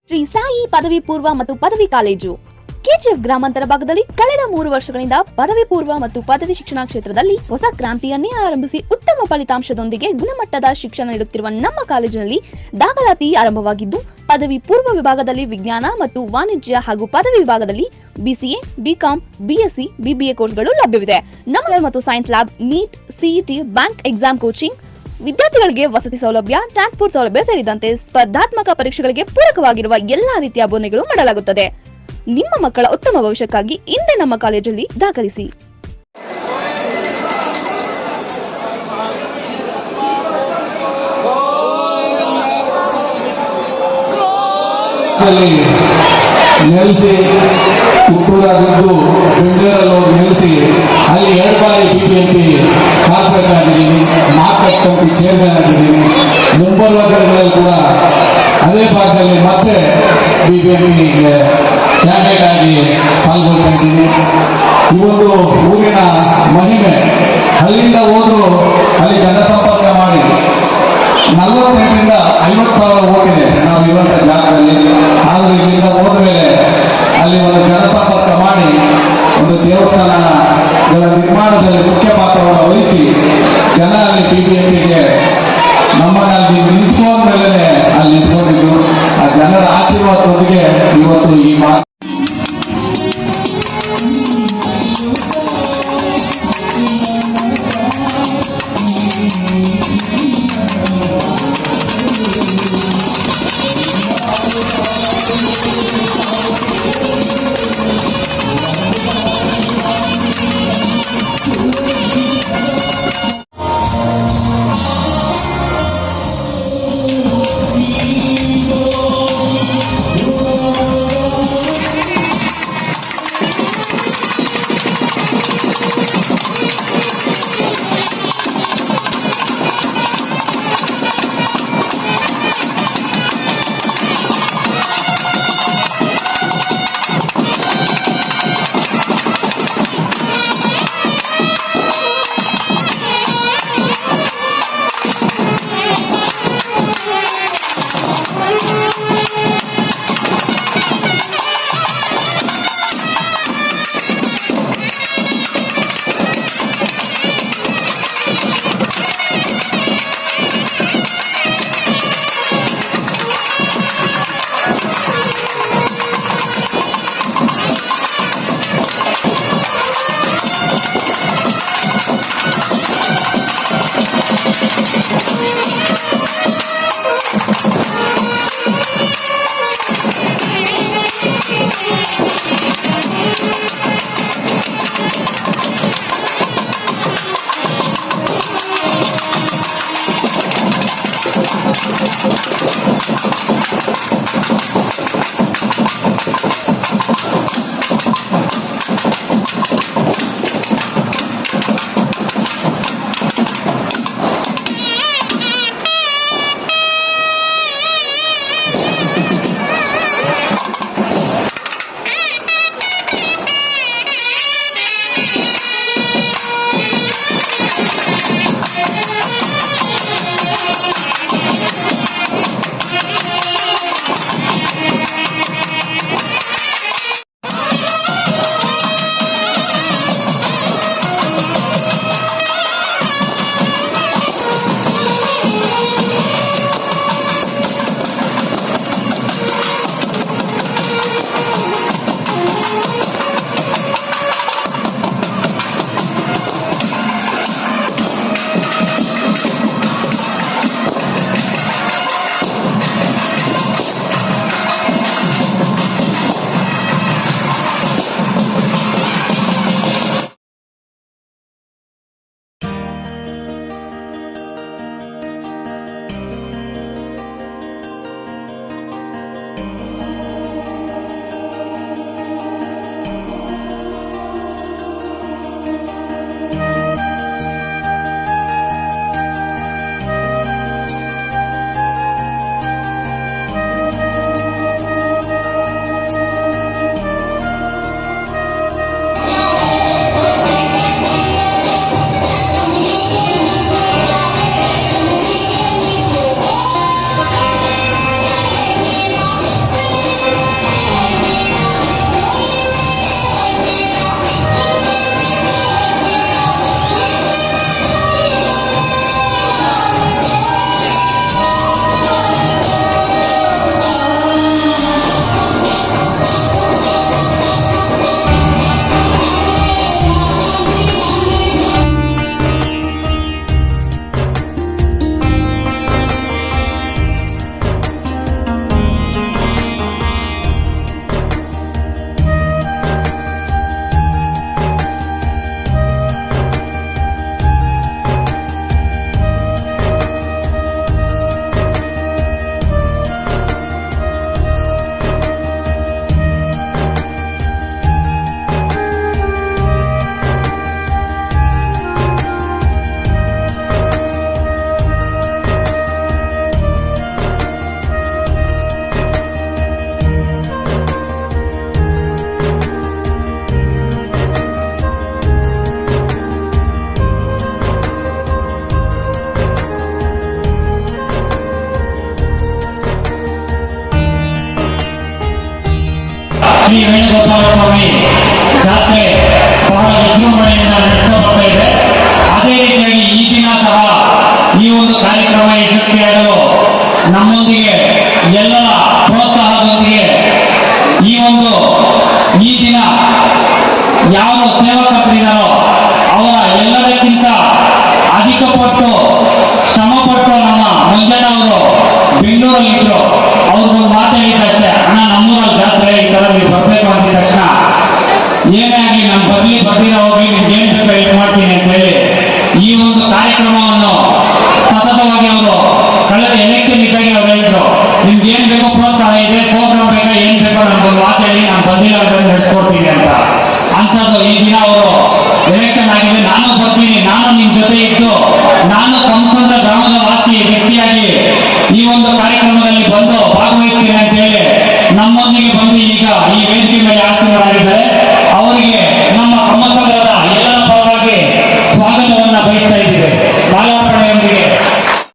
ಶ್ರೀ ಸಾಯಿ ಪದವಿ ಪೂರ್ವ ಮತ್ತು ಪದವಿ ಕಾಲೇಜು ಕೆಜಿಎಫ್ ಗ್ರಾಮಾಂತರ ಭಾಗದಲ್ಲಿ ಕಳೆದ 3 ವರ್ಷಗಳಿಂದ ಪದವಿ ಪೂರ್ವ ಮತ್ತು ಪದವಿ ಶಿಕ್ಷಣ ಕ್ಷೇತ್ರದಲ್ಲಿ ಹೊಸ ಕ್ರಾಂತಿಯನ್ನೇ ಆರಂಭಿಸಿ ಉತ್ತಮ ಫಲಿತಾಂಶದೊಂದಿಗೆ ಗುಣಮಟ್ಟದ ಶಿಕ್ಷಣ ನೀಡುತ್ತಿರುವ ನಮ್ಮ ಕಾಲೇಜಿನಲ್ಲಿ ದಾಖಲಾತಿ ಆರಂಭವಾಗಿದ್ದು, ಪದವಿ ಪೂರ್ವ ವಿಭಾಗದಲ್ಲಿ ವಿಜ್ಞಾನ ಮತ್ತು ವಾಣಿಜ್ಯ ಹಾಗೂ ಪದವಿ ವಿಭಾಗದಲ್ಲಿ ಬಿಸಿಎ, ಬಿಕಾಂ, ಬಿಎಸ್ಸಿ, ಬಿಬಿಎ ಕೋರ್ಸ್ಗಳು ಲಭ್ಯವಿದೆ. ನಮ್ಮ ಮತ್ತು science lab, NEET, CET, bank exam coaching, ವಿದ್ಯಾರ್ಥಿಗಳಿಗೆ ವಸತಿ ಸೌಲಭ್ಯ, ಟ್ರಾನ್ಸ್ಪೋರ್ಟ್ ಸೌಲಭ್ಯ ಸೇರಿದಂತೆ ಸ್ಪರ್ಧಾತ್ಮಕ ಪರೀಕ್ಷೆಗಳಿಗೆ ಪೂರಕವಾಗಿರುವ ಎಲ್ಲಾ ರೀತಿಯ ಬೋಧನೆಗಳು ಮಾಡಲಾಗುತ್ತದೆ. ನಿಮ್ಮ ಮಕ್ಕಳ ಉತ್ತಮ ಭವಿಷ್ಯಕ್ಕಾಗಿ ಇಂದೇ ನಮ್ಮ ಕಾಲೇಜಲ್ಲಿ ದಾಖಲಿಸಿ. ನೆಲೆಸಿ ಹುಟ್ಟೂರಾಗಿದ್ದು ಬೆಂಗಳೂರಲ್ಲಿ ಹೋಗಿ ನೆಲೆಸಿ ಅಲ್ಲಿ 2 ಬಾರಿ BBMP ಕಾರ್ಪೊರೇಟರ್ ಆಗಿದ್ದೀನಿ, ಮಾರ್ಕೆಟ್ ಕಮಿಟಿ ಚೇರ್ಮನ್ ಆಗಿದ್ದೀನಿ. ಮುಂಬರುವ ದಿನಗಳಲ್ಲಿ ಕೂಡ ಅದೇ ಭಾಗದಲ್ಲಿ ಮತ್ತೆ BBMPಗೆ ಕ್ಯಾಂಡಿಡೇಟ್ ಆಗಿ ಪಾಲ್ಗೊಳ್ತಾ ಇದ್ದೀನಿ. ಈ ಒಂದು ಊರಿನ ಮಹಿಮೆ, ಅಲ್ಲಿಂದ ಹೋದ್ರು ಅಲ್ಲಿ ಜನಸಂಪರ್ಕ ಮಾಡಿ 48ರಿಂದ 50,000 ಓಟಿದೆ ನಾವು ಇರುವಂಥ ಜಾಗದಲ್ಲಿ. ಆದರೂ ಇಲ್ಲಿಂದ ಹೋದ ಮೇಲೆ ಅಲ್ಲಿ ಒಂದು ಜನಸಂಪರ್ಕ ಮಾಡಿ ಒಂದು ದೇವಸ್ಥಾನಗಳ ನಿರ್ಮಾಣದಲ್ಲಿ ಮುಖ್ಯ ಪಾತ್ರವನ್ನು ವಹಿಸಿ ಜನ ಅಲ್ಲಿ BBMPಗೆ ನಮ್ಮಲ್ಲಿ ನಿಂತ್ಕೊಂಡ ಮೇಲೆ ಅಲ್ಲಿ ನಿಂತ್ಕೊಂಡಿದ್ದು ಆ ಜನರ ಆಶೀರ್ವಾದದೊಂದಿಗೆ ಇವತ್ತು ಈ ಮಾತು ಶ್ರೀ ವೇಣುಗೋಪಾಲ ಸ್ವಾಮಿ ಜಾತ್ರೆ ಬಹಳ ವಿಜೃಂಭಣೆಯಿಂದ ನಡೆಸಲ್ಪಡ್ತಾ ಇದೆ. ಅದೇ ರೀತಿಯಾಗಿ ಈ ದಿನ ಸಹ ಈ ಒಂದು ಕಾರ್ಯಕ್ರಮ ಯಶಸ್ವಿಯಾಗಲು ನಮ್ಮೊಂದಿಗೆ ಎಲ್ಲರ ಪ್ರೋತ್ಸಾಹದೊಂದಿಗೆ ಈ ದಿನ ಯಾವ ಸೇವಕರಿದ್ದಾರೋ ಅವರ ಎಲ್ಲದಕ್ಕಿಂತ ಅಧಿಕ ಪಟ್ಟು ಶ್ರಮ ಪಟ್ಟು ನಮ್ಮ ಮಂಜಣ್ಣ ಅವರು ಬೆಂಗಳೂರಲ್ಲಿದ್ರು. ಅವ್ರಿಗೊಂದು ಮಾತು ಹೇಳಿದ ತಕ್ಷಣ, ಅಣ್ಣ ನಮ್ಮೂರಲ್ಲಿ ಜಾತ್ರೆ ಈ ತರ ನೀವು ಬರ್ಬೇಕು ಅಂದಿದ ತಕ್ಷಣ ಏನೇ ಆಗಲಿ ನಮ್ಮ ಬರ್ದಿರ ಹೋಗಿ ನಿಮ್ಗೆ ಏನ್ ಬೇಕು ಇದು ಮಾಡ್ತೀನಿ ಅಂತ ಹೇಳಿ ಈ ಒಂದು ಕಾರ್ಯಕ್ರಮವನ್ನು ಸತತವಾಗಿ ಅವರು ಕಳೆದ ಎಲೆಕ್ಷನ್ ಇದ್ದಾಗ ಅವ್ರು ಹೇಳಿದ್ರು, ನಿಮ್ಗೆ ಏನ್ ಬೇಕೋ ಪ್ರೋತ್ಸಾಹ ಇದೆ, ಪ್ರೋಗ್ರಾಮ್ ಬೇಕಾ ಏನ್ ಬೇಕೋ ನಮ್ಗೊಂದು ಮಾತು ಹೇಳಿ ನಾನು ಬಂದಿಲ್ಲ ನಡೆಸ್ಕೊಡ್ತೀನಿ ಅಂತ. ಅಂಥದ್ದು ಈ ದಿನ ಅವರು ಎಲೆಕ್ಷನ್ ಆಗಿದೆ, ನಾನು ಬರ್ತೀನಿ, ನಾನು ನಿಮ್ ಜೊತೆ ಇದ್ದು ನಾನು ಸಂಸದ ಗ್ರಾಮದ ವಾಸಿ ವ್ಯಕ್ತಿಯಾಗಿ ಈ ಒಂದು ಕಾರ್ಯಕ್ರಮದಲ್ಲಿ ಬಂದು ಭಾಗವಹಿಸ್ತೀನಿ ಅಂತ ಹೇಳಿ ನಮ್ಮೊಂದಿಗೆ ಬಂದು ಈಗ ಈ ವೇದಿಕೆ ಮೇಲೆ ಆಸೀನರಾಗಿದ್ದಾರೆ.